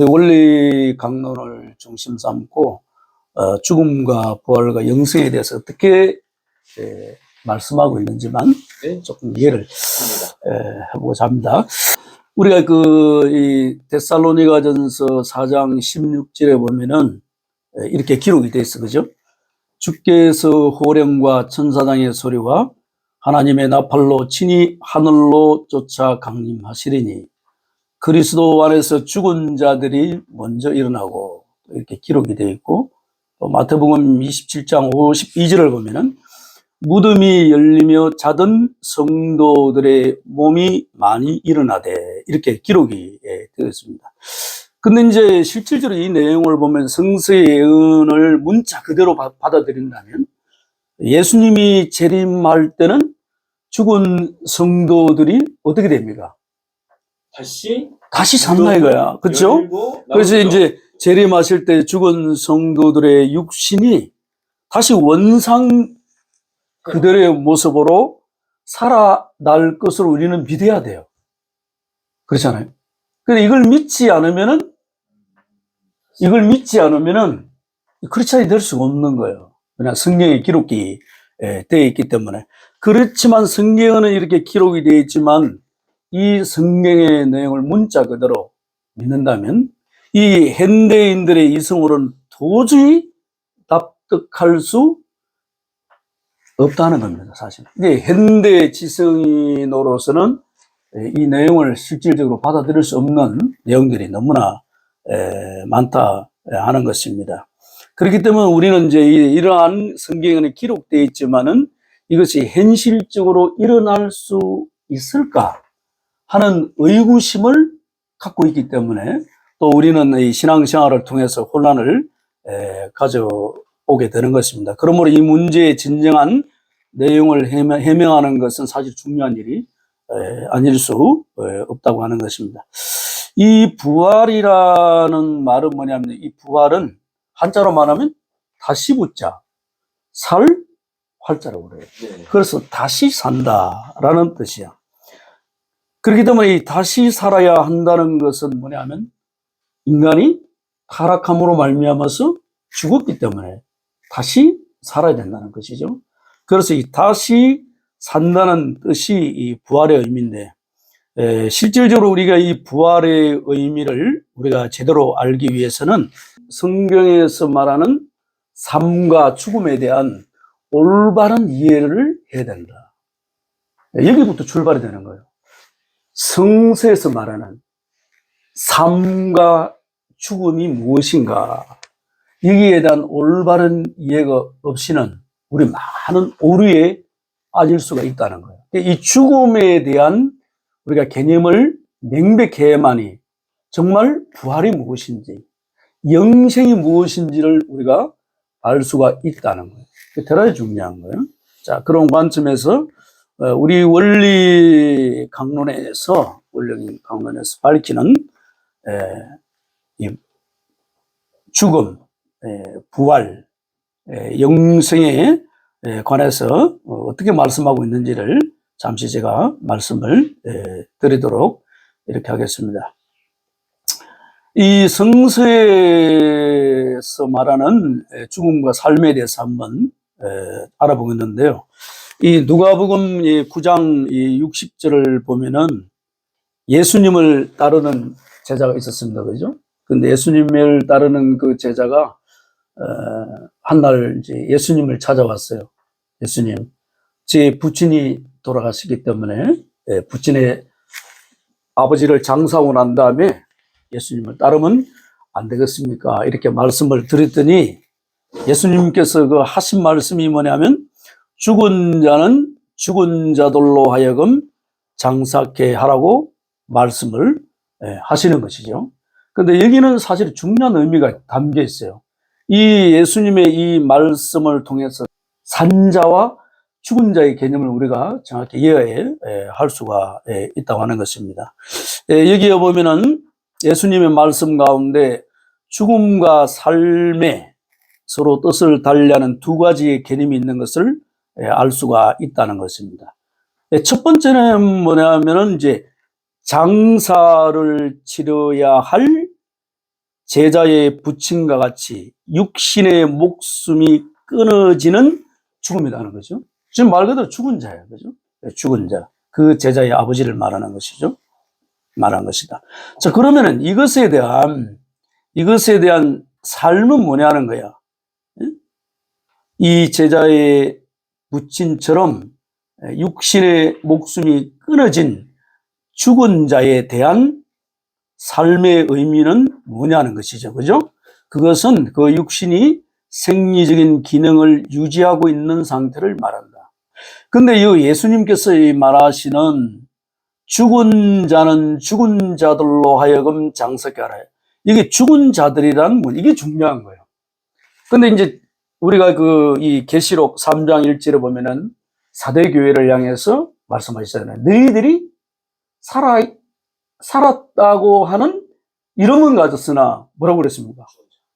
우리 원리 강론을 중심 삼고 죽음과 부활과 영생에 대해서 어떻게 말씀하고 있는지만 조금 이해를 해보고자 합니다. 우리가 이 데살로니가전서 4장 16절에 보면은 이렇게 기록이 되어 있어, 그죠? 주께서 호령과 천사장의 소리와 하나님의 나팔로 친히 하늘로 쫓아 강림하시리니 그리스도 안에서 죽은 자들이 먼저 일어나고, 이렇게 기록이 되어 있고, 또 마태복음 27장 52절을 보면은 무덤이 열리며 자던 성도들의 몸이 많이 일어나되, 이렇게 기록이 되어 있습니다. 근데 이제 실질적으로 이 내용을 보면 성서의 예언을 문자 그대로 받아들인다면 예수님이 재림할 때는 죽은 성도들이 어떻게 됩니까? 다시 산다 이거야. 그렇죠? 그래서 이제 재림하실 때 죽은 성도들의 육신이 다시 원상 그들의 모습으로 살아날 것으로 우리는 믿어야 돼요. 그렇잖아요. 근데 이걸 믿지 않으면은 크리스찬이 될 수가 없는 거예요. 그냥 성경에 기록이 되어 있기 때문에. 그렇지만 성경은 이렇게 기록이 되어 있지만 이 성경의 내용을 문자 그대로 믿는다면 이 현대인들의 이성으로는 도저히 납득할 수 없다는 겁니다, 사실. 근데 현대 지성인으로서는 이 내용을 실질적으로 받아들일 수 없는 내용들이 너무나 많다 하는 것입니다. 그렇기 때문에 우리는 이제 이러한 성경에는 기록되어 있지만은 이것이 현실적으로 일어날 수 있을까 하는 의구심을 갖고 있기 때문에 또 우리는 이 신앙생활을 통해서 혼란을 가져오게 되는 것입니다. 그러므로 이 문제의 진정한 내용을 해명하는 것은 사실 중요한 일이 아닐 수 없다고 하는 것입니다. 이 부활이라는 말은 뭐냐면, 이 부활은 한자로 말하면 다시 붙자, 살 활자라고 그래요. 그래서 다시 산다라는 뜻이야. 그렇기 때문에 이 다시 살아야 한다는 것은 뭐냐면 인간이 타락함으로 말미암아서 죽었기 때문에 다시 살아야 된다는 것이죠. 그래서 이 다시 산다는 뜻이 이 부활의 의미인데, 실질적으로 우리가 이 부활의 의미를 우리가 제대로 알기 위해서는 성경에서 말하는 삶과 죽음에 대한 올바른 이해를 해야 된다. 여기부터 출발이 되는 거예요. 성서에서 말하는 삶과 죽음이 무엇인가, 여기에 대한 올바른 이해가 없이는 우리 많은 오류에 빠질 수가 있다는 거예요. 이 죽음에 대한 우리가 개념을 명백히 해야만이 정말 부활이 무엇인지, 영생이 무엇인지를 우리가 알 수가 있다는 거예요. 대단히 중요한 거예요. 자, 그런 관점에서 우리 원리 강론에서 밝히는 이 죽음, 부활, 영생에 관해서 어떻게 말씀하고 있는지를 잠시 제가 말씀을 드리도록 이렇게 하겠습니다. 이 성서에서 말하는 죽음과 삶에 대해서 한번 알아보겠는데요. 이 누가복음 9장 60절을 보면은 예수님을 따르는 제자가 있었습니다. 그죠? 근데 예수님을 따르는 그 제자가 한날 이제 예수님을 찾아왔어요. 예수님, 제 부친이 돌아가시기 때문에 부친의 아버지를 장사하고 난 다음에 예수님을 따르면 안 되겠습니까? 이렇게 말씀을 드렸더니 예수님께서 그 하신 말씀이 뭐냐면, 죽은 자는 죽은 자들로 하여금 장사케 하라고 말씀을 하시는 것이죠. 그런데 여기는 사실 중요한 의미가 담겨 있어요. 이 예수님의 이 말씀을 통해서 산자와 죽은 자의 개념을 우리가 정확히 이해할 수가 있다고 하는 것입니다. 여기에 보면은 예수님의 말씀 가운데 죽음과 삶에 서로 뜻을 달리하는 두 가지의 개념이 있는 것을 알 수가 있다는 것입니다. 첫 번째는 뭐냐면은 이제 장사를 치러야 할 제자의 부친과 같이 육신의 목숨이 끊어지는 죽음이라는 거죠. 지금 말 그대로 죽은 자예요. 그죠? 죽은 자. 그 제자의 아버지를 말하는 것이죠. 말한 것이다. 자, 그러면은 이것에 대한 삶은 뭐냐는 거야. 이 제자의 부친처럼 육신의 목숨이 끊어진 죽은 자에 대한 삶의 의미는 뭐냐는 것이죠. 그죠? 그것은 그 육신이 생리적인 기능을 유지하고 있는 상태를 말한다. 근데 이 예수님께서 말하시는 죽은 자는 죽은 자들로 하여금 장사케 하라. 이게 죽은 자들이라는 건 이게 중요한 거예요. 근데 이제 우리가 이 계시록 3장 1절에 보면은 사대교회를 향해서 말씀하시잖아요. 너희들이 살았다고 하는 이름은 가졌으나 뭐라고 그랬습니까?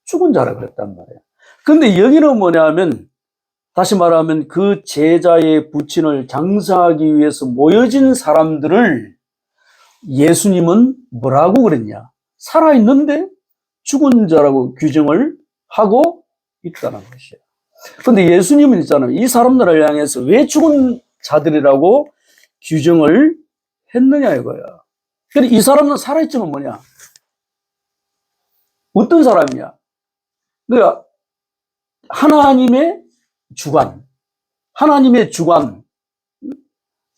죽은 자라 그랬단 말이에요. 근데 여기는 뭐냐면 다시 말하면 그 제자의 부친을 장사하기 위해서 모여진 사람들을 예수님은 뭐라고 그랬냐? 살아있는데 죽은 자라고 규정을 하고 있다는 것이에요. 근데 예수님은 있잖아요. 이 사람들을 향해서 왜 죽은 자들이라고 규정을 했느냐 이거야. 그런데 이 사람은 살아있지만 뭐냐? 어떤 사람이냐? 그러니까 하나님의 주관,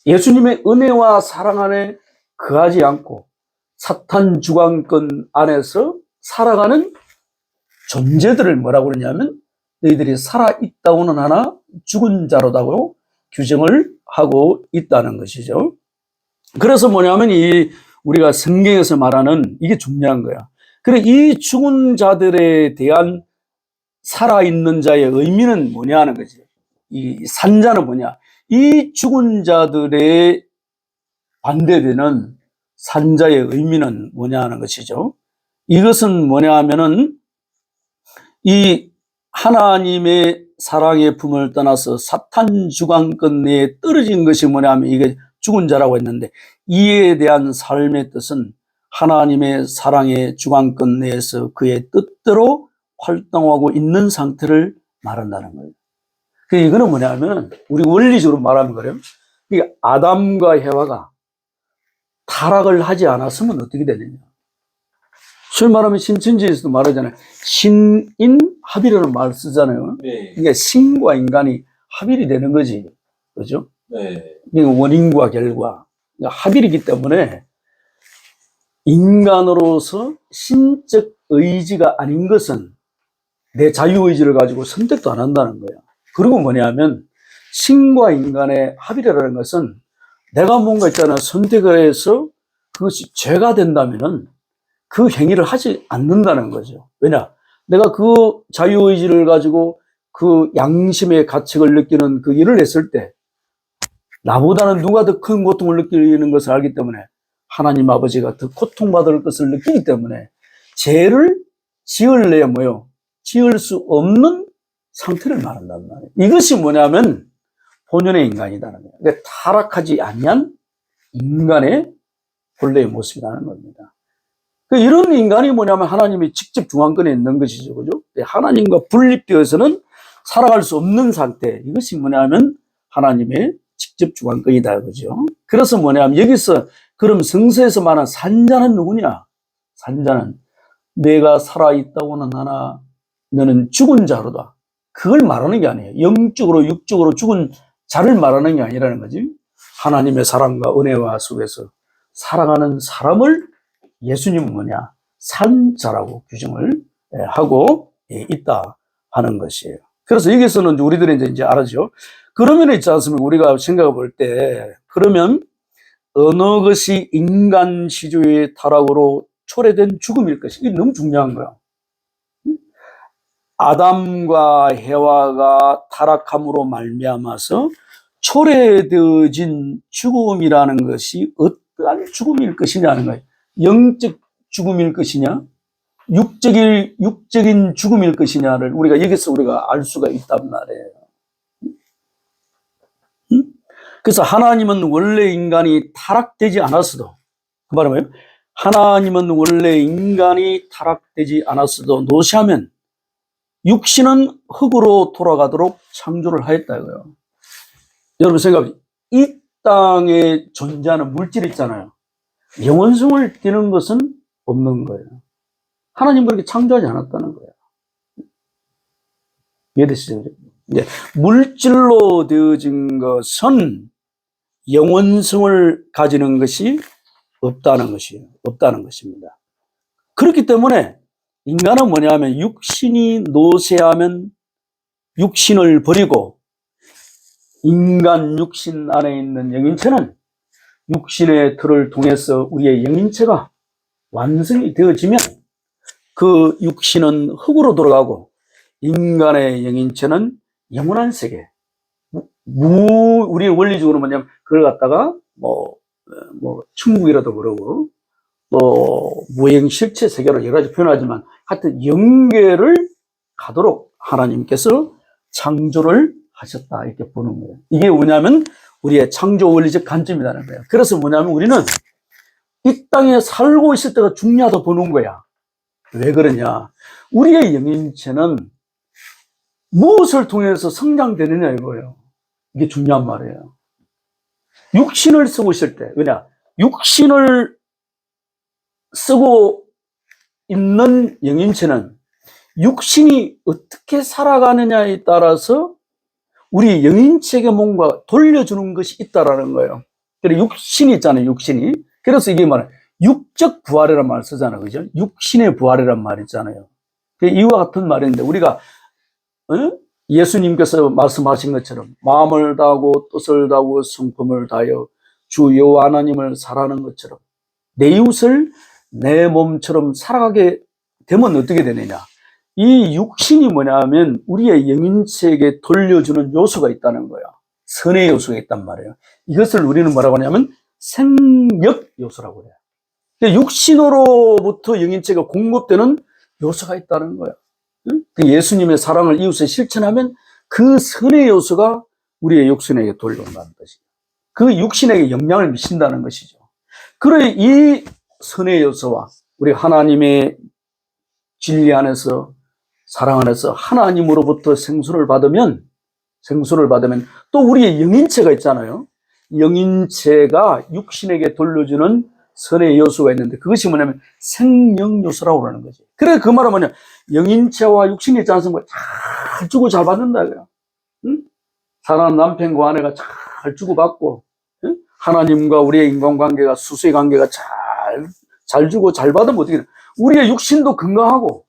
예수님의 은혜와 사랑 안에 거하지 않고 사탄 주관권 안에서 살아가는 존재들을 뭐라고 그러냐면 너희들이 살아있다고는 하나 죽은 자로다고 규정을 하고 있다는 것이죠. 그래서 뭐냐면 우리가 성경에서 말하는 이게 중요한 거야. 그래, 이 죽은 자들에 대한 살아있는 자의 의미는 뭐냐 하는 거지. 이 산자는 뭐냐. 이 죽은 자들의 반대되는 산자의 의미는 뭐냐 하는 것이죠. 이것은 뭐냐 하면은 이 하나님의 사랑의 품을 떠나서 사탄 주관권 내에 떨어진 것이 뭐냐 하면 이게 죽은 자라고 했는데 이에 대한 삶의 뜻은 하나님의 사랑의 주관권 내에서 그의 뜻대로 활동하고 있는 상태를 말한다는 거예요. 이거는 뭐냐 하면 우리 원리적으로 말하면 그래요. 이게 아담과 해와가 타락을 하지 않았으면 어떻게 되느냐. 소위 말하면 신천지에서도 말하잖아요. 신인합이라는 말을 쓰잖아요. 네. 그러니까 신과 인간이 합일이 되는 거지. 그죠? 네. 그러니까 원인과 결과. 그러니까 합일이기 때문에 인간으로서 신적 의지가 아닌 것은 내 자유의지를 가지고 선택도 안 한다는 거야. 그리고 뭐냐면 신과 인간의 합일이라는 것은 내가 뭔가 있잖아 선택을 해서 그것이 죄가 된다면은 그 행위를 하지 않는다는 거죠. 왜냐? 내가 그 자유의지를 가지고 그 양심의 가책을 느끼는 그 일을 했을 때 나보다는 누가 더 큰 고통을 느끼는 것을 알기 때문에 하나님 아버지가 더 고통받을 것을 느끼기 때문에 죄를 지을래야 뭐요? 지을 수 없는 상태를 말한단 말이에요. 이것이 뭐냐면 본연의 인간이라는 거예요. 그러니까 타락하지 아니한 인간의 본래의 모습이라는 겁니다. 이런 인간이 뭐냐면 하나님이 직접 중앙권에 있는 것이죠. 그죠? 하나님과 분립되어서는 살아갈 수 없는 상태. 이것이 뭐냐면 하나님의 직접 중앙권이다. 그죠? 그래서 뭐냐면 여기서 그럼 성서에서 말하는 산자는 누구냐? 산자는 내가 살아있다고는 하나 너는 죽은 자로다. 그걸 말하는 게 아니에요. 영적으로 육적으로 죽은 자를 말하는 게 아니라는 거지. 하나님의 사랑과 은혜와 속에서 살아가는 사람을 예수님은 뭐냐? 산자라고 규정을 하고 있다 하는 것이에요. 그래서 여기서는 우리들이 이제 알았죠. 그러면 있지 않습니까? 우리가 생각해 볼 때, 그러면 어느 것이 인간 시조의 타락으로 초래된 죽음일 것이, 이게 너무 중요한 거야. 아담과 해와가 타락함으로 말미암아서 초래되어진 죽음이라는 것이 어떠한 죽음일 것이냐는 거예요. 영적 죽음일 것이냐, 육적인 죽음일 것이냐를 여기서 우리가 알 수가 있단 말이에요. 그래서 하나님은 원래 인간이 타락되지 않았어도, 그 말은 뭐예요? 하나님은 원래 인간이 타락되지 않았어도 노시하면 육신은 흙으로 돌아가도록 창조를 하였다고요. 여러분 생각해, 이 땅에 존재하는 물질이 있잖아요. 영원성을 띠는 것은 없는 거예요. 하나님 그렇게 창조하지 않았다는 거예요. 이해되시죠? 이제 물질로 되어진 것은 영원성을 가지는 것이 없다는 것입니다. 그렇기 때문에 인간은 뭐냐면 육신이 노쇠하면 육신을 버리고 인간 육신 안에 있는 영인체는 육신의 틀을 통해서 우리의 영인체가 완성이 되어지면 그 육신은 흙으로 돌아가고 인간의 영인체는 영원한 세계, 우리 원리적으로 뭐냐면 그걸 갖다가 천국이라도 그러고 또 무행실체 세계로 여러 가지 표현하지만 하여튼 영계를 가도록 하나님께서 창조를 하셨다 이렇게 보는 거예요. 이게 뭐냐면 우리의 창조 원리적 관점이라는 거예요. 그래서 뭐냐면 우리는 이 땅에 살고 있을 때가 중요하다 보는 거야. 왜 그러냐? 우리의 영인체는 무엇을 통해서 성장되느냐 이거예요. 이게 중요한 말이에요. 육신을 쓰고 있을 때, 왜냐? 육신을 쓰고 있는 영인체는 육신이 어떻게 살아가느냐에 따라서 우리 영인체에게 뭔가 돌려주는 것이 있다라는 거예요. 그래서 육신이 있잖아요, 육신이. 그래서 이게 말은 육적 부활이라는 말을 쓰잖아요, 그죠? 육신의 부활이라는 말이 있잖아요. 이와 같은 말인데, 우리가, 예수님께서 말씀하신 것처럼 마음을 다하고 뜻을 다하고 성품을 다하여 주 여호와 하나님을 사랑하는 것처럼 내 이웃을 내 몸처럼 살아가게 되면 어떻게 되느냐? 이 육신이 뭐냐면 우리의 영인체에게 돌려주는 요소가 있다는 거예요. 선의 요소가 있단 말이에요. 이것을 우리는 뭐라고 하냐면 생력 요소라고 해요. 육신으로부터 영인체가 공급되는 요소가 있다는 거예요. 예수님의 사랑을 이웃에 실천하면 그 선의 요소가 우리의 육신에게 돌려온다는 것이죠. 그 육신에게 영향을 미친다는 것이죠. 그래 이 선의 요소와 우리 하나님의 진리 안에서 사랑 안에서 하나님으로부터 생수를 받으면 또 우리의 영인체가 있잖아요. 영인체가 육신에게 돌려주는 선의 요소가 있는데 그것이 뭐냐면 생명 요소라고 그러는 거지. 그래 그 말은 뭐냐? 영인체와 육신이 있지 않습니까? 잘 주고 잘 받는다 그래요. 응? 사랑하는 남편과 아내가 잘 주고받고, 응? 하나님과 우리의 인간관계가 수수의 관계가 잘 주고 잘 받으면 어떻게 돼? 우리의 육신도 건강하고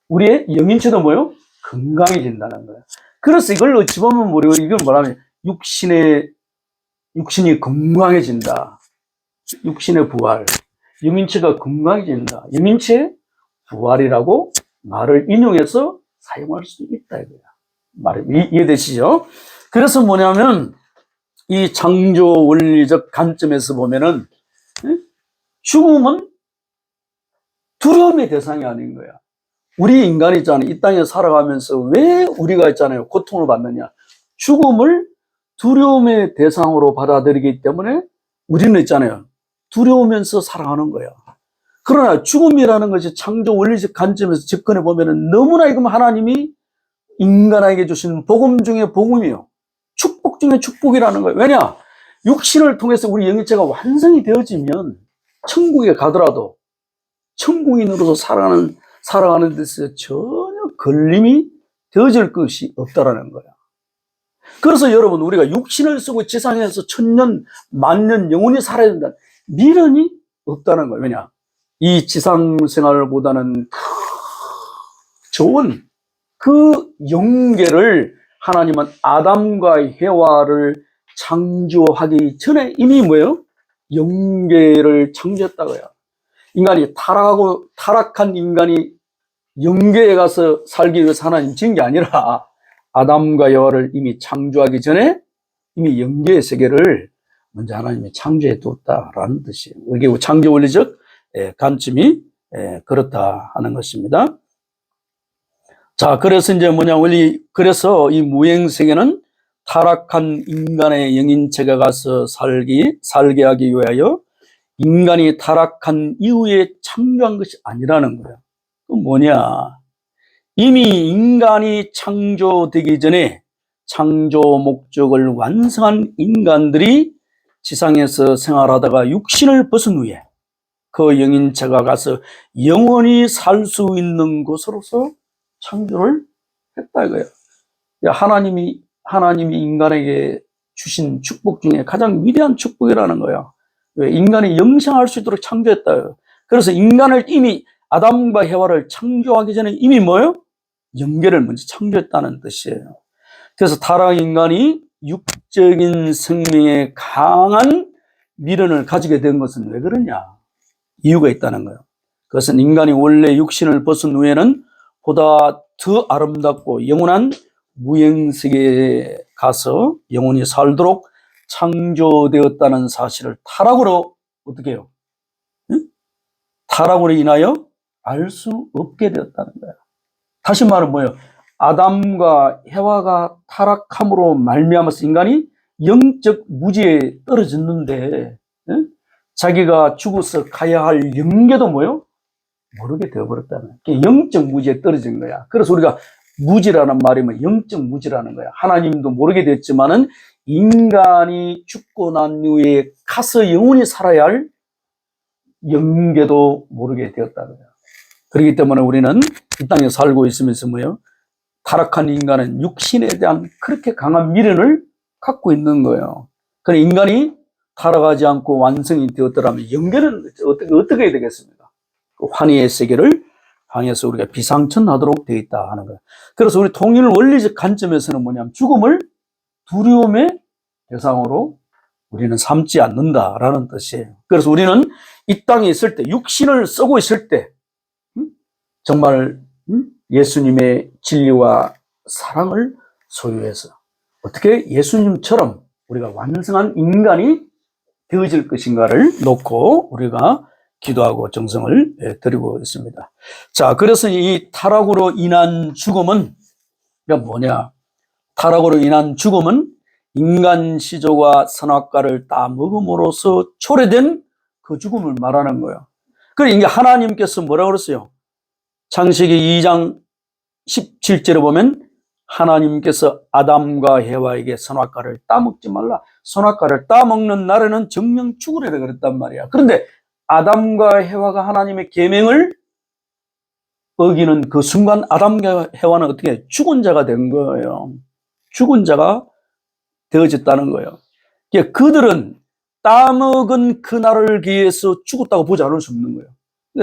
우리의 영인체도 뭐요? 건강해진다는 거예요. 그래서 이걸 어찌 보면 모르고 이걸 뭐라면 육신이 건강해진다. 육신의 부활, 영인체가 건강해진다. 영인체의 부활이라고 말을 인용해서 사용할 수 있다 이거야. 말이 이해되시죠? 그래서 뭐냐면 이 창조 원리적 관점에서 보면은 죽음은 두려움의 대상이 아닌 거야. 우리 인간이 있잖아요. 이 땅에 살아가면서 왜 우리가 있잖아요. 고통을 받느냐. 죽음을 두려움의 대상으로 받아들이기 때문에 우리는 있잖아요. 두려우면서 살아가는 거예요. 그러나 죽음이라는 것이 창조 원리적 관점에서 접근해 보면은 너무나 이건 하나님이 인간에게 주신 복음 중에 복음이요. 축복 중에 축복이라는 거예요. 왜냐? 육신을 통해서 우리 영체가 완성이 되어지면 천국에 가더라도 천국인으로서 살아가는 데서 전혀 걸림이 되어질 것이 없다라는 거예요. 그래서 여러분 우리가 육신을 쓰고 지상에서 천년, 만년 영원히 살아야 된다. 미련이 없다는 거예요. 왜냐? 이 지상 생활보다는 좋은 그 영계를 하나님은 아담과 해와를 창조하기 전에 이미 뭐예요? 영계를 창조했다고요. 인간이 타락한 인간이 영계에 가서 살기 위해서 하나님 지은 게 아니라 아담과 여와를 이미 창조하기 전에 이미 영계의 세계를 먼저 하나님이 창조해 뒀다라는 뜻이에요. 이게 창조 원리적 관점이 그렇다 하는 것입니다. 자, 그래서 이제 그래서 이 무행세계는 타락한 인간의 영인체가 가서 살게 하기 위하여 인간이 타락한 이후에 창조한 것이 아니라는 거예요. 그 뭐냐? 이미 인간이 창조되기 전에 창조 목적을 완성한 인간들이 지상에서 생활하다가 육신을 벗은 후에 그 영인체가 가서 영원히 살 수 있는 곳으로서 창조를 했다 이거예요. 하나님이 인간에게 주신 축복 중에 가장 위대한 축복이라는 거예요. 왜? 인간이 영생할 수 있도록 창조했다. 그래서 인간을 이미 아담과 헤와를 창조하기 전에 이미 뭐예요? 영계를 먼저 창조했다는 뜻이에요. 그래서 타락 인간이 육적인 생명에 강한 미련을 가지게 된 것은 왜 그러냐? 이유가 있다는 거예요. 그것은 인간이 원래 육신을 벗은 후에는 보다 더 아름답고 영원한 무형세계에 가서 영원히 살도록 창조되었다는 사실을 타락으로 어떻게 해요? 응? 타락으로 인하여 알 수 없게 되었다는 거예요. 다시 말하면 뭐예요? 아담과 헤와가 타락함으로 말미암아서 인간이 영적 무지에 떨어졌는데, 응? 자기가 죽어서 가야 할 영계도 뭐예요? 모르게 되어버렸다는 거예요. 영적 무지에 떨어진 거야. 그래서 우리가 무지라는 말이 뭐 영적 무지라는 거야. 하나님도 모르게 됐지만은 인간이 죽고 난 이후에 가서 영원히 살아야 할 영계도 모르게 되었다는 거야. 그렇기 때문에 우리는 이 땅에 살고 있으면서 뭐예요? 타락한 인간은 육신에 대한 그렇게 강한 미련을 갖고 있는 거예요. 그래 인간이 타락하지 않고 완성이 되었더라면 영계는 어떻게 해야 되겠습니까? 그 환희의 세계를 향해서 우리가 비상천하도록 되어 있다 하는 거예요. 그래서 우리 통일 원리적 관점에서는 뭐냐면 죽음을 두려움의 대상으로 우리는 삼지 않는다라는 뜻이에요. 그래서 우리는 이 땅에 있을 때, 육신을 쓰고 있을 때 정말 예수님의 진리와 사랑을 소유해서 어떻게 예수님처럼 우리가 완성한 인간이 되어질 것인가를 놓고 우리가 기도하고 정성을 드리고 있습니다. 자, 그래서 이 타락으로 인한 죽음은 뭐냐? 타락으로 인한 죽음은 인간 시조가 선악과를 따먹음으로써 초래된 그 죽음을 말하는 거예요. 그러니까 이게 하나님께서 뭐라고 그랬어요? 창세기 2장 17절에 보면 하나님께서 아담과 헤와에게 선악과를 따먹지 말라. 선악과를 따먹는 날에는 정령 죽으리라 그랬단 말이야. 그런데 아담과 헤와가 하나님의 계명을 어기는 그 순간 아담과 헤와는 어떻게 죽은 자가 된 거예요. 죽은 자가 되어졌다는 거예요. 그들은 따먹은 그날을 위해서 죽었다고 보지 않을 수 없는 거예요.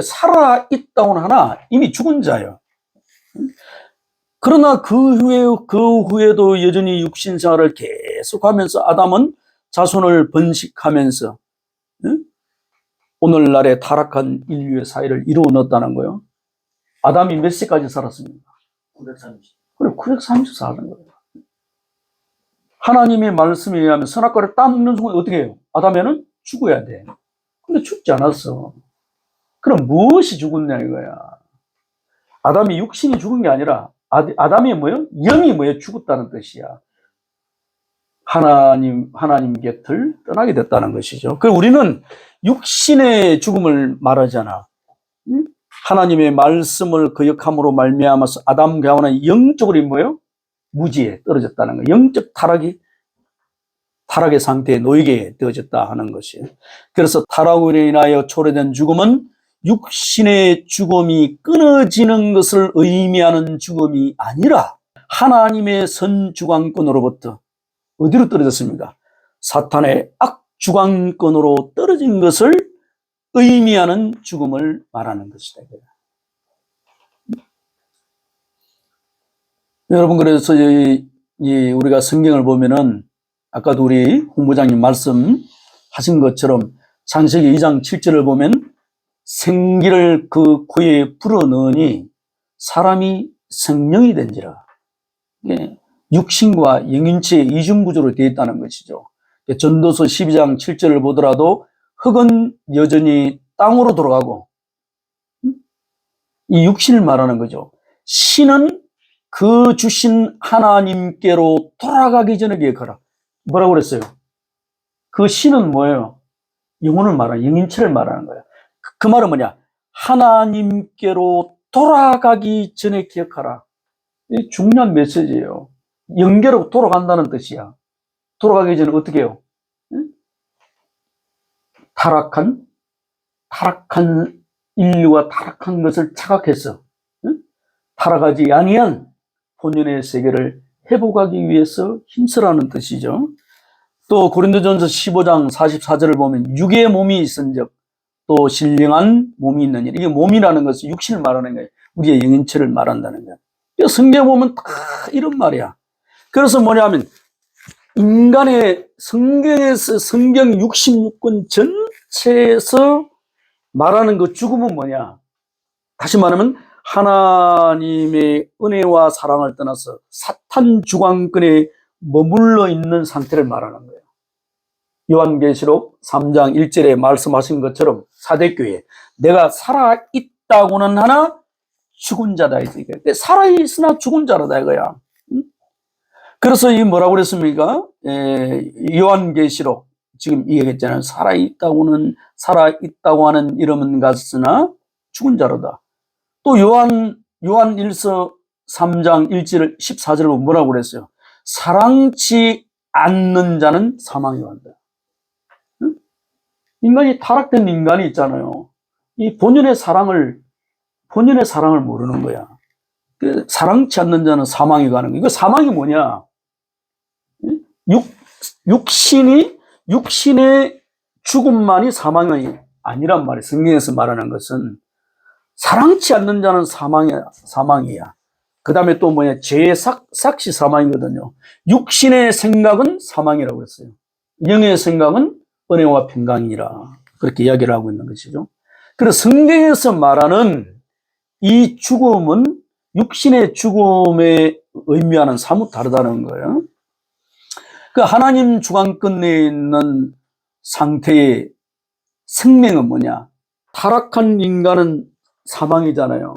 살아있다고는 하나 이미 죽은 자예요. 그러나 그 후에도 여전히 육신 생활을 계속하면서 아담은 자손을 번식하면서 오늘날의 타락한 인류의 사회를 이루어 놓았다는 거예요. 아담이 몇 세까지 살았습니까? 930. 그래, 930 사는 거예요. 하나님의 말씀에 의하면 선악과를 따먹는 순간 어떻게 해요? 아담에는 죽어야 돼. 근데 죽지 않았어. 그럼 무엇이 죽었냐 이거야. 아담이 육신이 죽은 게 아니라 아담이 뭐예요? 영이 뭐예요? 죽었다는 뜻이야. 하나님 곁을 떠나게 됐다는 것이죠. 그 우리는 육신의 죽음을 말하잖아. 하나님의 말씀을 거역함으로 말미암아서 아담과 하와는 영적으로 뭐예요? 무지에 떨어졌다는 거예요. 영적 타락의 상태에 놓이게 되어졌다 하는 것이에요. 그래서 타락으로 인하여 초래된 죽음은 육신의 죽음이 끊어지는 것을 의미하는 죽음이 아니라 하나님의 선주관권으로부터 어디로 떨어졌습니까? 사탄의 악주관권으로 떨어진 것을 의미하는 죽음을 말하는 것이다. 여러분, 그래서 우리가 성경을 보면은 아까도 우리 홍부장님 말씀하신 것처럼 창세기 2장 7절을 보면 생기를 그 구에 불어넣으니 사람이 생명이 된지라. 육신과 영인체의 이중구조로 되어 있다는 것이죠. 전도서 12장 7절을 보더라도 흙은 여전히 땅으로 돌아가고 이 육신을 말하는 거죠. 신은 그 주신 하나님께로 돌아가기 전에 기억하라. 뭐라고 그랬어요? 그 신은 뭐예요? 영혼을 말하는, 영인체를 말하는 거야. 그 말은 뭐냐? 하나님께로 돌아가기 전에 기억하라. 이 중요한 메시지예요. 영계로 돌아간다는 뜻이야. 돌아가기 전에 어떻게 해요? 응? 타락한 인류가 타락한 것을 착각해서, 응? 타락하지 아니한 본연의 세계를 회복하기 위해서 힘쓰라는 뜻이죠. 또 고린도전서 15장 44절을 보면 육의 몸이 있은즉 또 신령한 몸이 있느니라. 이게 몸이라는 것은 육신을 말하는 거예요. 우리의 영인체를 말한다는 거예요. 성경에 보면 다 이런 말이야. 그래서 뭐냐면 인간의 성경에서 성경 66권 전체에서 말하는 그 죽음은 뭐냐? 다시 말하면 하나님의 은혜와 사랑을 떠나서 사탄 주관권에 머물러 있는 상태를 말하는 거예요. 요한계시록 3장 1절에 말씀하신 것처럼 사대교회 내가 살아있다고는 하나 죽은 자다. 살아있으나 죽은 자라다 이거야. 그래서 이 뭐라고 그랬습니까? 요한계시록 지금 얘기했잖아요. 살아있다고 하는 이름은 같으나 죽은 자로다. 또 요한일서 3장 1절 14절을 보면 뭐라고 그랬어요? 사랑치 않는 자는 사망에 간다. 인간이 타락된 인간이 있잖아요. 이 본연의 사랑을 모르는 거야. 사랑치 않는 자는 사망에 가는 거야. 이거 사망이 뭐냐? 육신의 죽음만이 사망이 아니란 말이에요. 성경에서 말하는 것은 사랑치 않는 자는 사망이야. 그 다음에 또 뭐냐? 죄의 삭시 사망이거든요. 육신의 생각은 사망이라고 했어요. 영의 생각은 은혜와 평강이라. 그렇게 이야기를 하고 있는 것이죠. 그래서 성경에서 말하는 이 죽음은 육신의 죽음의 의미와는 사뭇 다르다는 거예요. 그 하나님 주관권 내에 있는 상태의 생명은 뭐냐? 타락한 인간은 사망이잖아요.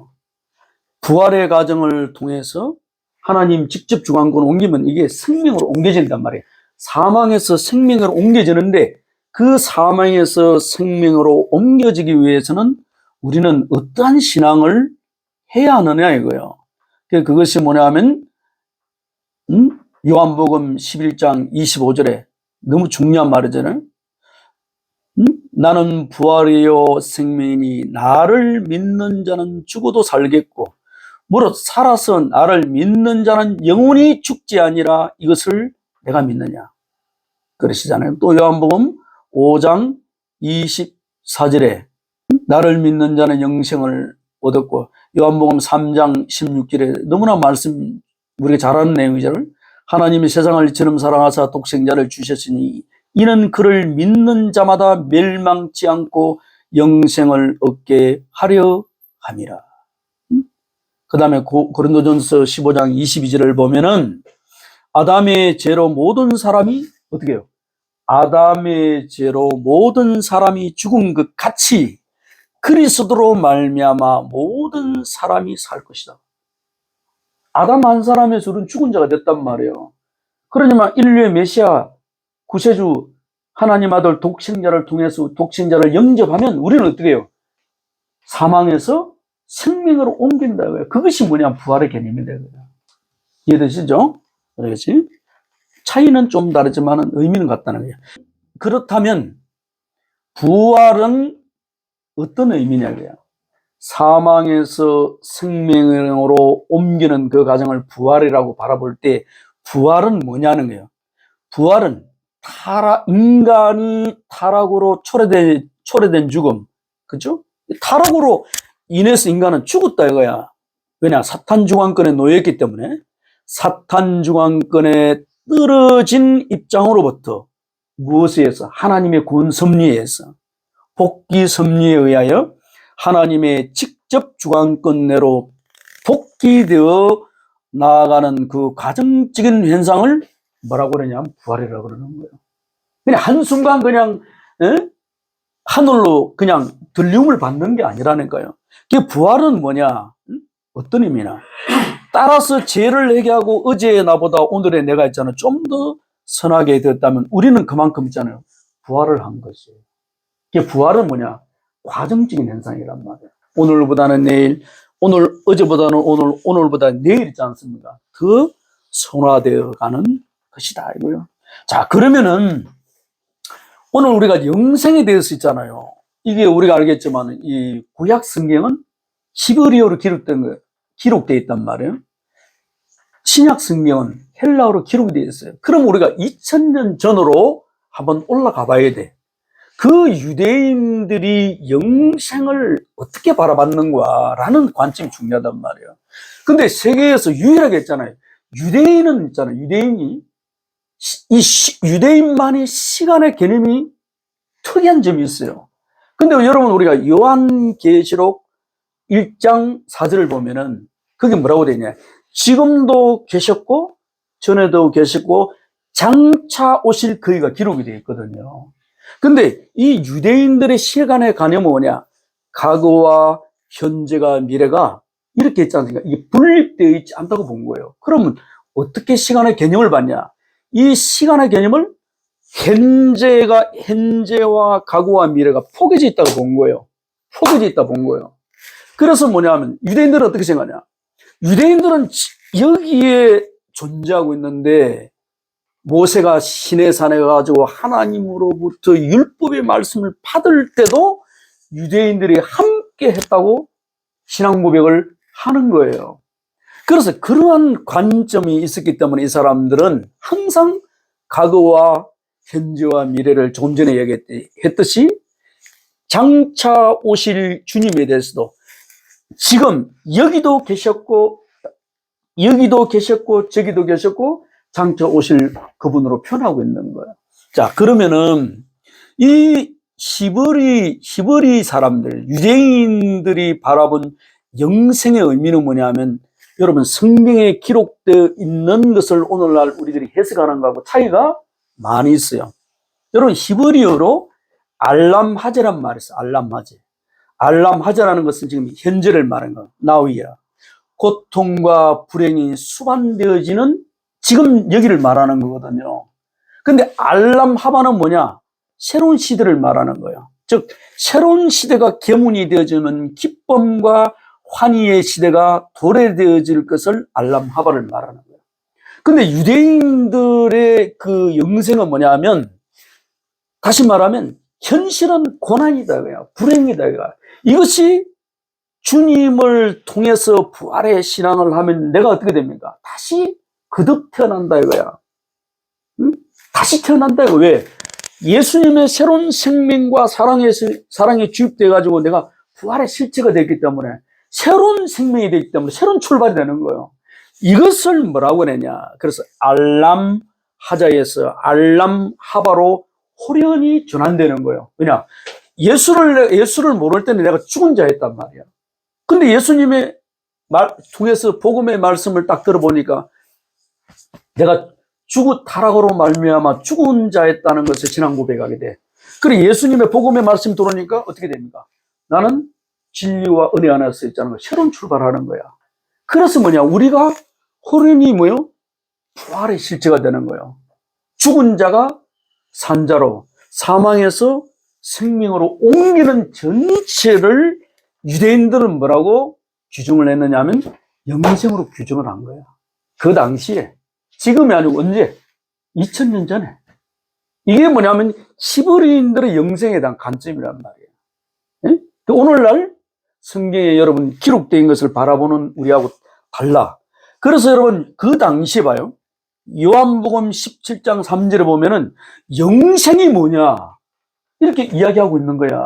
부활의 과정을 통해서 하나님 직접 주관권을 옮기면 이게 생명으로 옮겨진단 말이에요. 사망에서 생명으로 옮겨지는데 그 사망에서 생명으로 옮겨지기 위해서는 우리는 어떠한 신앙을 해야 하느냐 이거예요. 그것이 뭐냐 하면 요한복음 11장 25절에 너무 중요한 말이잖아요. 나는 부활이요 생명이니 나를 믿는 자는 죽어도 살겠고 무릇 살아서 나를 믿는 자는 영원히 죽지 아니라 이것을 내가 믿느냐 그러시잖아요. 또 요한복음 5장 24절에 나를 믿는 자는 영생을 얻었고 요한복음 3장 16절에 너무나 우리가 잘 아는 내용이잖아요. 하나님이 세상을 이처럼 사랑하사 독생자를 주셨으니 이는 그를 믿는 자마다 멸망치 않고 영생을 얻게 하려 함이라. 그 다음에 고린도전서 15장 22절을 보면은 아담의 죄로 모든 사람이 어떻게 해요? 아담의 죄로 모든 사람이 죽은 것 같이 그리스도로 말미암아 모든 사람이 살 것이다. 아담 한 사람의 줄은 죽은 자가 됐단 말이에요. 그러지만 인류의 메시아 구세주 하나님 아들 독생자를 통해서 독생자를 영접하면 우리는 어떻게 해요? 사망에서 생명으로 옮긴다. 그것이 뭐냐? 부활의 개념이다. 이해되시죠? 그렇지? 차이는 좀 다르지만 의미는 같다는 거예요. 그렇다면 부활은 어떤 의미냐고요? 사망에서 생명으로 옮기는 그 과정을 부활이라고 바라볼 때 부활은 뭐냐는 거예요. 부활은 인간이 타락으로 초래된 죽음, 그죠? 타락으로 인해서 인간은 죽었다 이거야. 왜냐? 사탄 주관권에 놓여있기 때문에 사탄 주관권에 떨어진 입장으로부터 무엇에 의해서? 하나님의 구원 섭리에 의해서 복귀 섭리에 의하여 하나님의 직접 주관권 내로 복귀되어 나아가는 그 과정적인 현상을 뭐라고 그러냐면 부활이라고 그러는 거예요. 그냥 한순간 그냥 하늘로 그냥 들림을 받는 게 아니라는 거예요. 그 부활은 뭐냐? 어떤 의미나? 따라서 죄를 회개하고 어제의 나보다 오늘의 내가 있잖아요. 좀 더 선하게 되었다면 우리는 그만큼 있잖아요. 부활을 한 것이에요. 그게 부활은 뭐냐? 과정적인 현상이란 말이에요. 오늘보다는 내일, 어제보다는 오늘보다 내일 있지 않습니까? 더 선화되어 가는 것이다, 이거요. 자, 그러면은, 오늘 우리가 영생에 대해서 있잖아요. 이게 우리가 알겠지만, 이 구약 성경은 히브리어로 기록되어 있단 말이에요. 신약 성경은 헬라어로 기록이 되어 있어요. 그럼 우리가 2000년 전으로 한번 올라가 봐야 돼. 그 유대인들이 영생을 어떻게 바라봤는가라는 관점이 중요하단 말이에요. 근데 세계에서 유일하게 있잖아요. 유대인은 있잖아요. 유대인만의 시간의 개념이 특이한 점이 있어요. 근데 여러분, 우리가 요한계시록 1장 4절을 보면은 그게 뭐라고 되냐? 지금도 계셨고 전에도 계셨고 장차 오실 그이가 기록이 되어 있거든요. 근데 이 유대인들의 시간의 개념은 뭐냐? 과거와 현재가 미래가 이렇게 있지 않습니까? 이게 분립되어 있지 않다고 본 거예요. 그러면 어떻게 시간의 개념을 봤냐? 이 시간의 개념을 현재와 과거와 미래가 포개져 있다고 본 거예요. 포개져 있다 본 거예요. 그래서 뭐냐면 유대인들은 어떻게 생각하냐? 유대인들은 여기에 존재하고 있는데 모세가 시내 산에 가지고 하나님으로부터 율법의 말씀을 받을 때도 유대인들이 함께 했다고 신앙 고백을 하는 거예요. 그래서 그러한 관점이 있었기 때문에 이 사람들은 항상 과거와 현재와 미래를 좀 전에 얘기했듯이 장차 오실 주님에 대해서도 지금 여기도 계셨고 저기도 계셨고 장차 오실 그분으로 표현하고 있는 거예요. 자, 그러면은 이 히브리 사람들, 유대인들이 바라본 영생의 의미는 뭐냐면, 여러분, 성경에 기록되어 있는 것을 오늘날 우리들이 해석하는 거하고 차이가 많이 있어요. 여러분, 히브리어로 알람하제란 말이 있어요. 알람하제. 알람하제라는 것은 지금 현재를 말하는 거예요. 나우이야. 고통과 불행이 수반되어지는 지금 여기를 말하는 거거든요. 근데 알람하바는 뭐냐? 새로운 시대를 말하는 거예요. 즉, 새로운 시대가 계문이 되어지는 기쁨과 환희의 시대가 도래되어질 것을 알람하바를 말하는 거예요. 근데 유대인들의 그 영생은 뭐냐 하면, 다시 말하면, 현실은 고난이다, 불행이다. 이것이 주님을 통해서 부활의 신앙을 하면 내가 어떻게 됩니까? 다시 거듭 태어난다 이거야. 응? 다시 태어난다 이거. 왜? 예수님의 새로운 생명과 사랑에 주입돼 가지고 내가 부활의 실체가 됐기 때문에 새로운 생명이 되기 때문에 새로운 출발이 되는 거예요. 이것을 뭐라고 하느냐? 그래서 알람하자에서 알람하바로 호련히 전환되는 거예요. 왜냐? 예수를 모를 때는 내가 죽은 자였단 말이야. 근데 예수님의 통해서 복음의 말씀을 딱 들어보니까 내가 타락으로 말미암아 죽은 자였다는 것을 신앙 고백하게 돼. 그리고 예수님의 복음의 말씀 들어오니까 어떻게 됩니까? 나는 진리와 은혜 안에서 있자는 거, 새로운 출발하는 거야. 그래서 뭐냐? 우리가 호련히 뭐요? 부활의 실체가 되는 거예요. 죽은 자가 산 자로, 사망에서 생명으로 옮기는 전체를 유대인들은 뭐라고 규정을 했느냐 하면 영생으로 규정을 한 거야. 그 당시에. 지금이 아니고 언제? 2000년 전에. 이게 뭐냐면 히브리인들의 영생에 대한 관점이란 말이에요. 예? 오늘날 성경에 여러분 기록된 것을 바라보는 우리하고 달라. 그래서 여러분 그 당시에 봐요. 요한복음 17장 3절에 보면은 영생이 뭐냐? 이렇게 이야기하고 있는 거야.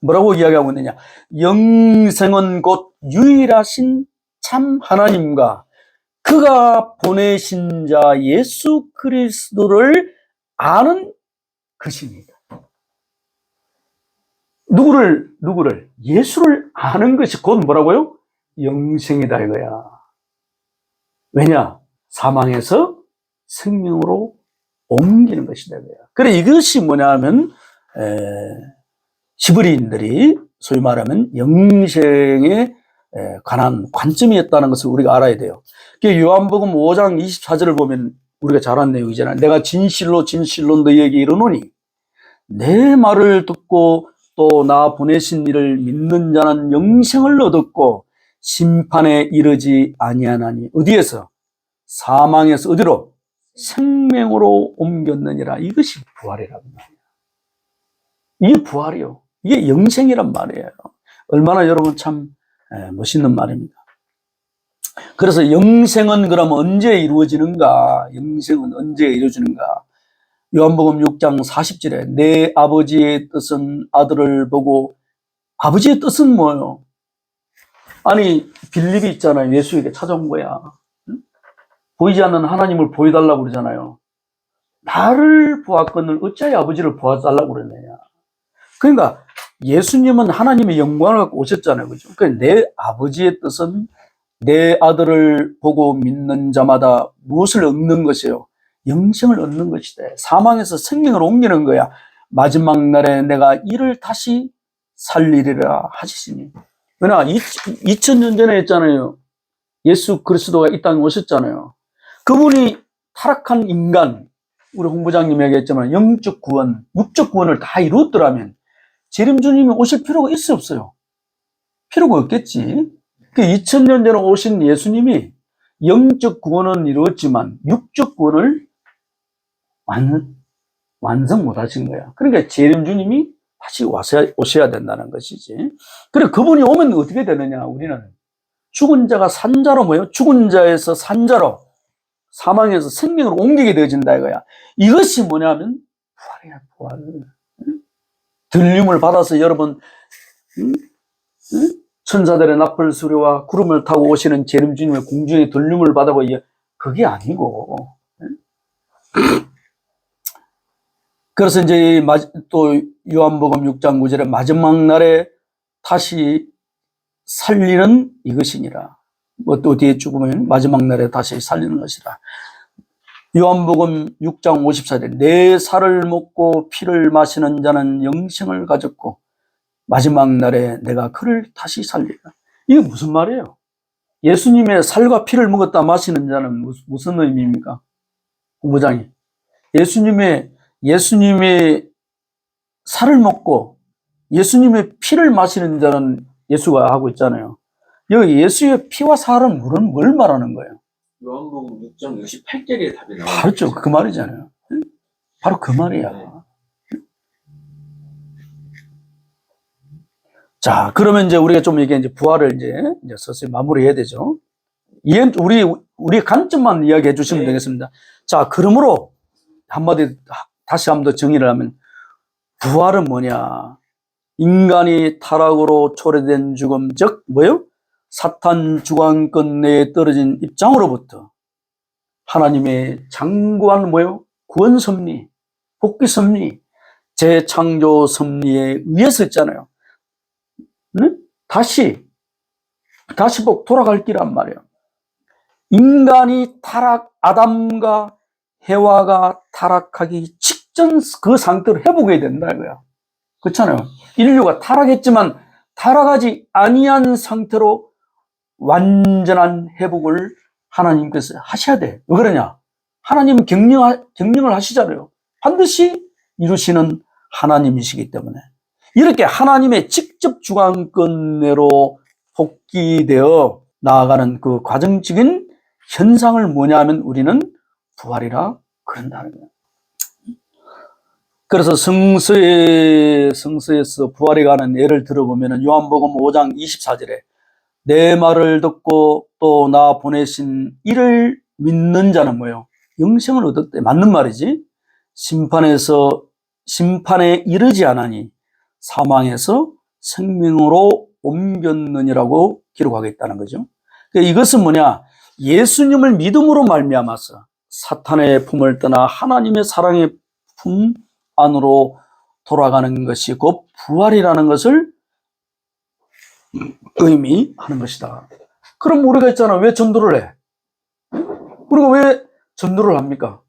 뭐라고 이야기하고 있느냐? 영생은 곧 유일하신 참 하나님과 그가 보내신 자 예수 그리스도를 아는 것입니다. 누구를? 예수를 아는 것이 곧 뭐라고요? 영생이다 이거야. 왜냐? 사망에서 생명으로 옮기는 것이다 이거야. 그래 이것이 뭐냐면 히브리인들이 소위 말하면 영생에 관한 관점이었다는 것을 우리가 알아야 돼요. 요한복음 5장 24절을 보면 우리가 잘 아는 내용이잖아요. 내가 진실로 너희에게 이르노니 내 말을 듣고 또 나 보내신 이를 믿는 자는 영생을 얻었고 심판에 이르지 아니하나니 어디에서? 사망에서 어디로? 생명으로 옮겼느니라. 이것이 부활이란 말이에요. 이게 부활이요. 이게 영생이란 말이에요. 얼마나 여러분 참 멋있는 말입니다. 그래서 영생은 그럼 언제 이루어지는가? 영생은 언제 이루어지는가? 요한복음 6장 40절에 내 아버지의 뜻은 아들을 보고, 아버지의 뜻은 뭐예요? 아니 빌립이 있잖아요. 예수에게 찾아온 거야. 보이지 않는 하나님을 보여달라고 그러잖아요. 나를 보았거늘 어찌하여 아버지를 보아달라고 그러느냐. 그러니까 예수님은 하나님의 영광을 갖고 오셨잖아요. 그죠? 그러니까 내 아버지의 뜻은 내 아들을 보고 믿는 자마다 무엇을 얻는 것이요? 영생을 얻는 것이다. 사망에서 생명을 옮기는 거야. 마지막 날에 내가 이를 다시 살리리라 하시니. 왜냐 2000년 전에 했잖아요. 예수 그리스도가 이 땅에 오셨잖아요. 그분이 타락한 인간, 우리 홍부장님 얘기했지만 영적 구원, 육적 구원을 다 이루었더라면 재림주님이 오실 필요가 있어 없어요? 필요가 없겠지. 그 2000년 전에 오신 예수님이 영적 구원은 이루었지만 육적 구원을 완성 못 하신 거야. 그러니까 재림주님이 다시 오셔야 된다는 것이지. 그래 그분이 오면 어떻게 되느냐? 우리는 죽은 자가 산자로 뭐예요? 죽은 자에서 산자로, 사망에서 생명으로 옮기게 되어진다 이거야. 이것이 뭐냐면 부활이야, 부활. 들림을 받아서 여러분 천사들의 나팔 소리와 구름을 타고 오시는 재림주님의 공중에 들림을 받아고, 그게 아니고. 그래서 이제 또 요한복음 6장 9절에 마지막 날에 다시 살리는 이것이니라. 또 뒤에 죽으면 마지막 날에 다시 살리는 것이라. 요한복음 6장 54절 내 살을 먹고 피를 마시는 자는 영생을 가졌고 마지막 날에 내가 그를 다시 살리라. 이게 무슨 말이에요? 예수님의 살과 피를 먹었다 마시는 자는 무슨 의미입니까? 부장이 예수님의 살을 먹고 예수님의 피를 마시는 자는 예수가 하고 있잖아요. 여기 예수의 피와 살은 뭘 말하는 거예요? 요한복음 6장 68절에 답이 나와요. 바로 그 말이잖아요. 바로 그 말이야. 네. 자, 그러면 이제 우리가 좀 이게 이제 부활을 이제 서서히 마무리해야 되죠. 우리 관점만 이야기해 주시면 되겠습니다. 자, 그러므로 한마디 다시 한번 더 정의를 하면 부활은 뭐냐? 인간이 타락으로 초래된 죽음, 즉 뭐요? 사탄 주관권 내에 떨어진 입장으로부터 하나님의 장구한 뭐요? 구원 섭리, 복귀 섭리, 재창조 섭리에 의해서 있잖아요. 응? 다시 돌아갈 길란 말이에요. 인간이 아담과 해와가 타락하기 직전 그 상태로 회복해야 된다 이거야. 그렇잖아요. 인류가 타락했지만 타락하지 아니한 상태로 완전한 회복을 하나님께서 하셔야 돼. 왜 그러냐? 하나님은 경영을 하시잖아요. 반드시 이루시는 하나님이시기 때문에. 이렇게 하나님의 직접 주관권내로 복귀되어 나아가는 그 과정적인 현상을 뭐냐면 우리는 부활이라 그런다는 거예요. 그래서 성서에서 부활에 관한 예를 들어보면 요한복음 5장 24절에 내 말을 듣고 또 나 보내신 이를 믿는 자는 뭐예요? 영생을 얻었대. 맞는 말이지. 심판에 이르지 않으니 사망에서 생명으로 옮겼느니라고 기록하겠다는 거죠. 그러니까 이것은 뭐냐? 예수님을 믿음으로 말미암아서 사탄의 품을 떠나 하나님의 사랑의 품 안으로 돌아가는 것이 곧 부활이라는 것을 의미하는 것이다. 그럼 우리가 있잖아. 왜 전도를 해? 우리가 왜 전도를 합니까?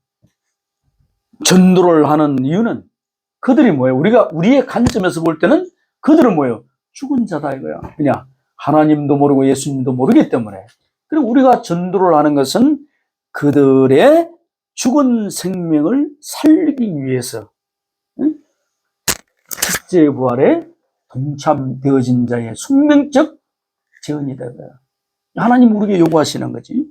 전도를 하는 이유는 그들이 뭐예요? 우리의 관점에서 볼 때는 그들은 뭐예요? 죽은 자다 이거야. 그냥 하나님도 모르고 예수님도 모르기 때문에. 그리고 우리가 전도를 하는 것은 그들의 죽은 생명을 살리기 위해서. 첫째 부활에 동참되어진 자의 숙명적 재현이다. 하나님 우리에게 요구하시는 거지.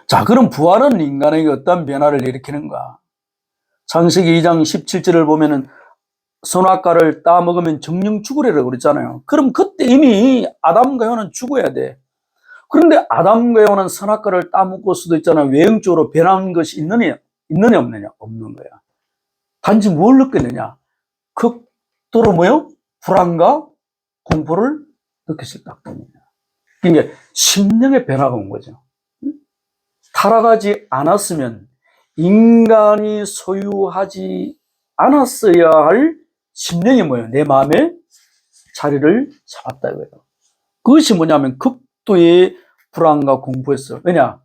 자, 그럼 부활은 인간에게 어떤 변화를 일으키는가? 창세기 2장 17절을 보면은 선악과를 따먹으면 정령 죽으리라고 그랬잖아요. 그럼 그때 이미 아담과 여호와는 죽어야 돼. 그런데 아담과 여호와는 선악과를 따먹을 수도 있잖아요. 외형적으로 변한 것이 있느냐 없느냐? 없는 거야. 단지 뭘 느꼈느냐? 극도로 뭐요? 불안과 공포를 느꼈을 때뿐이야. 그러니까 심령의 변화가 온 거죠. 타락하지 않았으면 인간이 소유하지 않았어야 할 심령이 뭐예요? 내 마음에 자리를 잡았다 이거예요. 그것이 뭐냐면 극도의 불안과 공포였어요. 왜냐?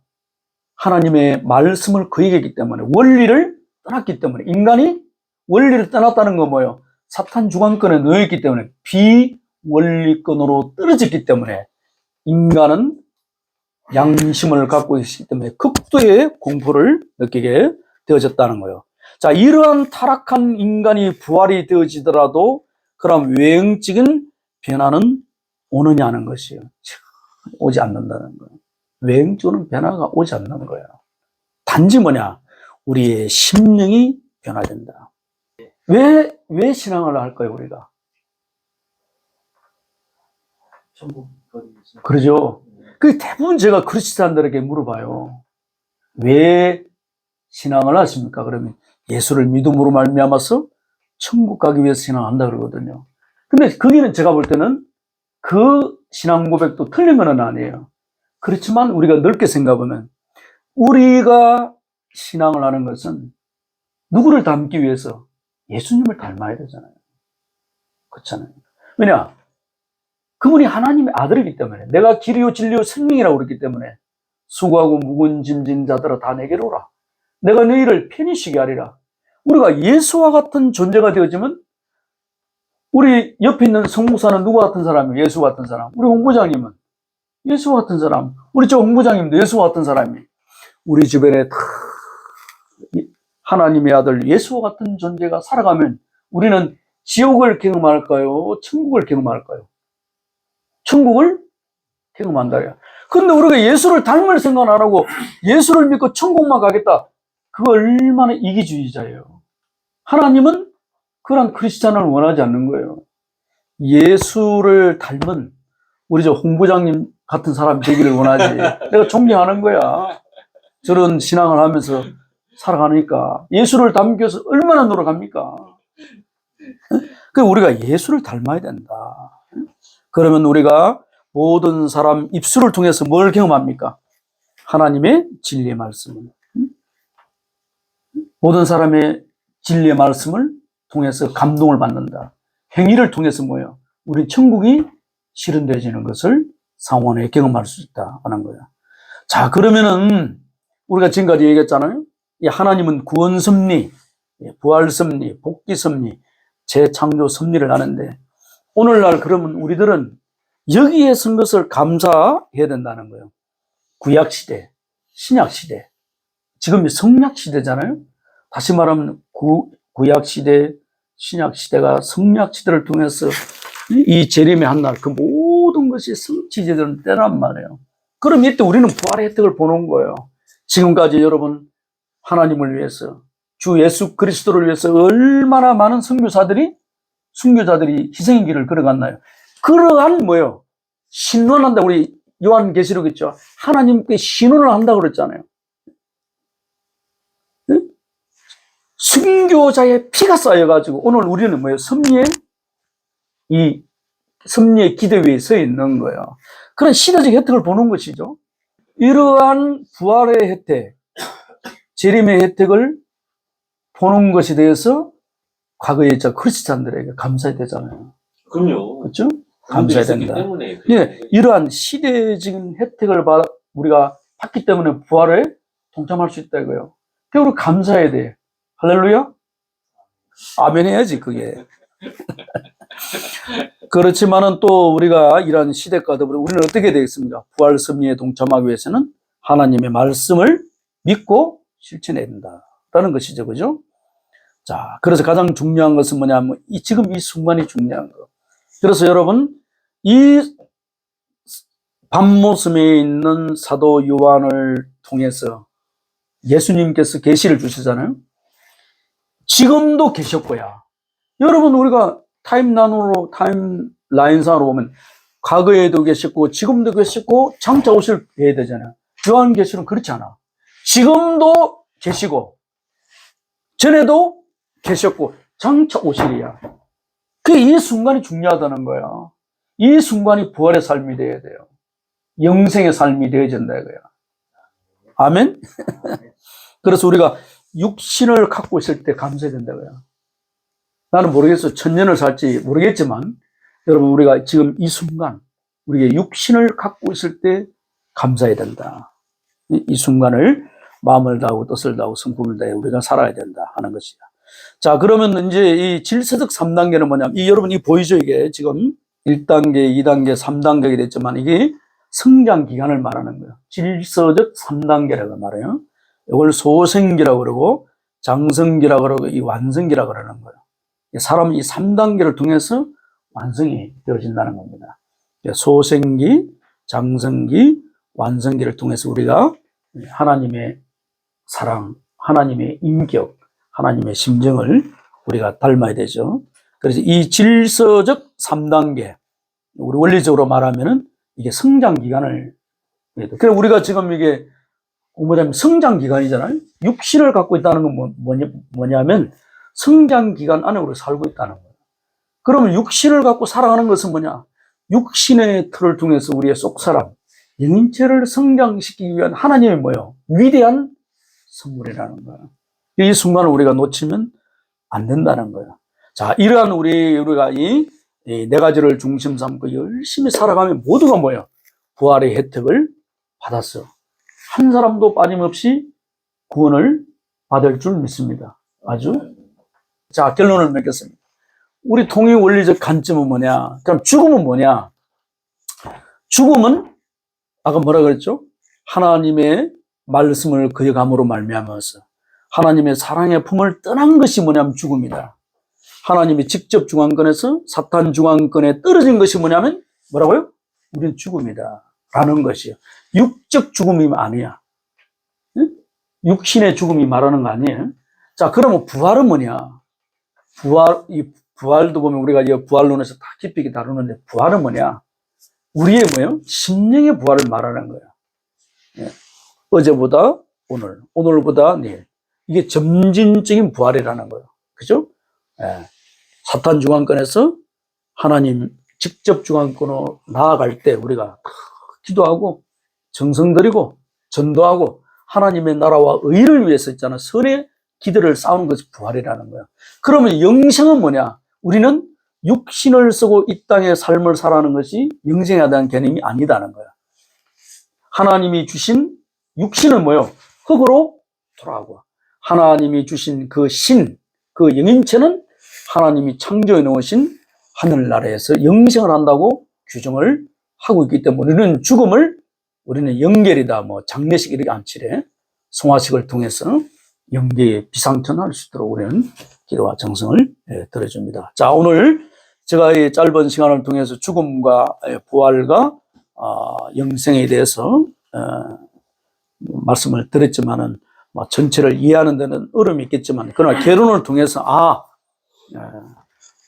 하나님의 말씀을 그에게 했기 때문에, 원리를 떠났기 때문에. 인간이 원리를 떠났다는 건 뭐예요? 사탄 주관권에 놓여있기 때문에, 비원리권으로 떨어졌기 때문에 인간은 양심을 갖고 있기 때문에 극도의 공포를 느끼게 되어졌다는 거예요. 자, 이러한 타락한 인간이 부활이 되어지더라도 그럼 외형적인 변화는 오느냐는 것이에요. 오지 않는다는 거예요. 외형적으로는 변화가 오지 않는 거예요. 단지 뭐냐? 우리의 심령이 변화된다. 왜 신앙을 할까요, 우리가? 그러죠. 그 대부분 제가 크리스찬들에게 물어봐요. 왜 신앙을 하십니까? 그러면 예수를 믿음으로 말미암아서 천국 가기 위해서 신앙한다 그러거든요. 근데 거기는 제가 볼 때는 그 신앙 고백도 틀린 건 아니에요. 그렇지만 우리가 넓게 생각하면 우리가 신앙을 하는 것은 누구를 닮기 위해서? 예수님을 닮아야 되잖아요. 그렇잖아요. 왜냐? 그분이 하나님의 아들이기 때문에, 내가 길이요 진리요 생명이라고 그랬기 때문에 수고하고 무거운 짐진 자들아 다 내게로 오라. 내가 너희를 편히 쉬게 하리라. 우리가 예수와 같은 존재가 되어지면, 우리 옆에 있는 성목사는 누구 같은 사람이에요? 예수 같은 사람. 우리 홍부장님은 예수 같은 사람. 우리 저 홍부장님도 예수 같은 사람이. 우리 주변에 다 하나님의 아들 예수와 같은 존재가 살아가면 우리는 지옥을 경험할까요? 천국을 경험할까요? 천국을 경험한다. 근데 우리가 예수를 닮을 생각 안 하고 예수를 믿고 천국만 가겠다. 그거 얼마나 이기주의자예요. 하나님은 그런 크리스찬을 원하지 않는 거예요. 예수를 닮은 우리 저 홍부장님 같은 사람 되기를 원하지. 내가 존경하는 거야. 저런 신앙을 하면서 살아가니까. 예수를 닮기 위해서 얼마나 노력합니까? 그래서 우리가 예수를 닮아야 된다. 그러면 우리가 모든 사람 입술을 통해서 뭘 경험합니까? 하나님의 진리의 말씀을. 모든 사람의 진리의 말씀을 통해서 감동을 받는다. 행위를 통해서 뭐예요? 우리 천국이 실현되어지는 것을 상원에 경험할 수 있다 하는 거예요. 자, 그러면은 우리가 지금까지 얘기했잖아요. 이 하나님은 구원 섭리, 부활 섭리, 복귀 섭리, 재창조 섭리를 하는데, 오늘날 그러면 우리들은 여기에 선 것을 감사해야 된다는 거예요. 구약시대, 신약시대, 지금 성약시대잖아요. 다시 말하면 구약시대, 신약시대가 성약시대를 통해서 이 재림의 한날 그 모든 것이 성취되는 때란 말이에요. 그럼 이때 우리는 부활의 혜택을 보는 거예요. 지금까지 여러분 하나님을 위해서, 주 예수 그리스도를 위해서 얼마나 많은 선교자들이 희생의 길을 걸어갔나요? 그러한 뭐예요? 신론한다. 우리 요한계시록 있죠. 하나님께 신론을 한다고 그랬잖아요. 응? 순교자의 피가 쌓여가지고 오늘 우리는 뭐예요? 섭리의 기대 위에 서 있는 거예요. 그런 시대적 혜택을 보는 것이죠. 이러한 부활의 혜택, 재림의 혜택을 보는 것에 대해서 과거에 저 크리스찬들에게 감사해야 되잖아요. 그럼요. 그렇죠? 감사해야 된다. 때문에 예, 이러한 시대적인 혜택을 우리가 받기 때문에 부활에 동참할 수 있다 이거예요. 그래서 우리 감사해야 돼. 할렐루야? 아멘 해야지, 그게. 그렇지만은 또 우리가 이러한 시대과 더불어 우리는 어떻게 되겠습니까? 부활 섭리에 동참하기 위해서는 하나님의 말씀을 믿고 실천해야 된다라는 것이죠. 그죠? 자, 그래서 가장 중요한 것은 뭐냐면 지금 이 순간이 중요한 거. 그래서 여러분 이 밤모섬에 있는 사도 요한을 통해서 예수님께서 계시를 주시잖아요. 지금도 계셨고요. 여러분 우리가 타임라인상으로 보면 과거에도 계셨고 지금도 계셨고 장차 오실 해야 되잖아요. 요한계시는 그렇지 않아. 지금도 계시고 전에도 계셨고 장차 오실이야. 이 순간이 중요하다는 거야. 이 순간이 부활의 삶이 되어야 돼요. 영생의 삶이 되어진다 이거야. 아멘? 그래서 우리가 육신을 갖고 있을 때 감사해야 된다고요. 나는 모르겠어. 1000년을 살지 모르겠지만 여러분 우리가 지금 이 순간 우리의 육신을 갖고 있을 때 감사해야 된다. 이 순간을 마음을 다하고 뜻을 다하고 성품을 다해 우리가 살아야 된다 하는 것이야. 자, 그러면 이제 이 질서적 3단계는 뭐냐면 여러분 이 보이죠? 이게 지금 1단계, 2단계, 3단계가 됐지만 이게 성장 기간을 말하는 거예요. 질서적 3단계라고 말해요. 이걸 소생기라고 그러고 장성기라고 그러고 이 완성기라고 그러는 거예요. 사람이 이 3단계를 통해서 완성이 되어진다는 겁니다. 소생기, 장성기, 완성기를 통해서 우리가 하나님의 사랑, 하나님의 인격, 하나님의 심정을 우리가 닮아야 되죠. 그래서 이 질서적 3단계, 우리 원리적으로 말하면은 이게 성장 기간을, 그래서 우리가 지금 이게 뭐냐면 성장 기간이잖아요. 육신을 갖고 있다는 건 뭐냐면 성장 기간 안에 우리가 살고 있다는 거예요. 그러면 육신을 갖고 살아가는 것은 뭐냐? 육신의 틀을 통해서 우리의 속사람, 영인체를 성장시키기 위한 하나님의 뭐예요? 위대한 선물이라는 거예요. 이 순간을 우리가 놓치면 안 된다는 거예요. 자, 이러한 우리가 이 네 가지를 중심 삼고 열심히 살아가면 모두가 뭐예요? 부활의 혜택을 받았어. 한 사람도 빠짐없이 구원을 받을 줄 믿습니다. 아주. 자, 결론을 맺겠습니다. 우리 통일 원리적 관점은 뭐냐? 그럼 죽음은 뭐냐? 죽음은 아까 뭐라 그랬죠? 하나님의 말씀을 거역함으로 말미암아서 하나님의 사랑의 품을 떠난 것이 뭐냐면 죽음이다. 하나님이 직접 중앙권에서 사탄 중앙권에 떨어진 것이 뭐냐면 뭐라고요? 우리는 죽음이다 라는 것이요. 육적 죽음이 아니야. 응? 육신의 죽음이 말하는 거 아니에요. 자, 그러면 부활은 뭐냐? 부활도 보면 우리가 이 부활론에서 다 깊이 다루는데 부활은 뭐냐? 우리의 뭐예요? 심령의 부활을 말하는 거예요. 예. 어제보다 오늘, 오늘보다 내일. 이게 점진적인 부활이라는 거예요. 그죠? 예. 사탄 중앙권에서 하나님 직접 중앙권으로 나아갈 때 우리가 기도하고 정성 들이고 전도하고 하나님의 나라와 의를 위해서 있잖아. 선의 기도를 쌓는 것이 부활이라는 거예요. 그러면 영생은 뭐냐? 우리는 육신을 쓰고 이 땅의 삶을 살아가는 것이 영생에 대한 개념이 아니다는 거야. 하나님이 주신 육신은 뭐예요? 흙으로 돌아가고 하나님이 주신 그 신, 그 영인체는 하나님이 창조해 놓으신 하늘나라에서 영생을 한다고 규정을 하고 있기 때문에 우리는 영결이다, 장례식 이렇게 안 치래. 성화식을 통해서 영계의 비상천할 수 있도록 우리는 기도와 정성을 들어줍니다. 자, 오늘 제가 이 짧은 시간을 통해서 죽음과 부활과 영생에 대해서 말씀을 드렸지만은 전체를 이해하는 데는 어려움이 있겠지만 그러나 결론을 통해서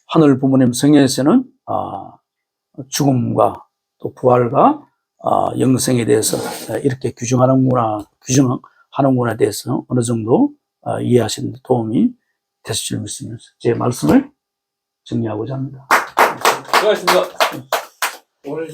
하늘 부모님 성경에서는 죽음과 또 부활과 영생에 대해서 이렇게 규정하는구나에 대해서 어느 정도 이해하시는 데 도움이 됐을 줄 믿으면서 제 말씀을 정리하고자 합니다. 수고하셨습니다. 오늘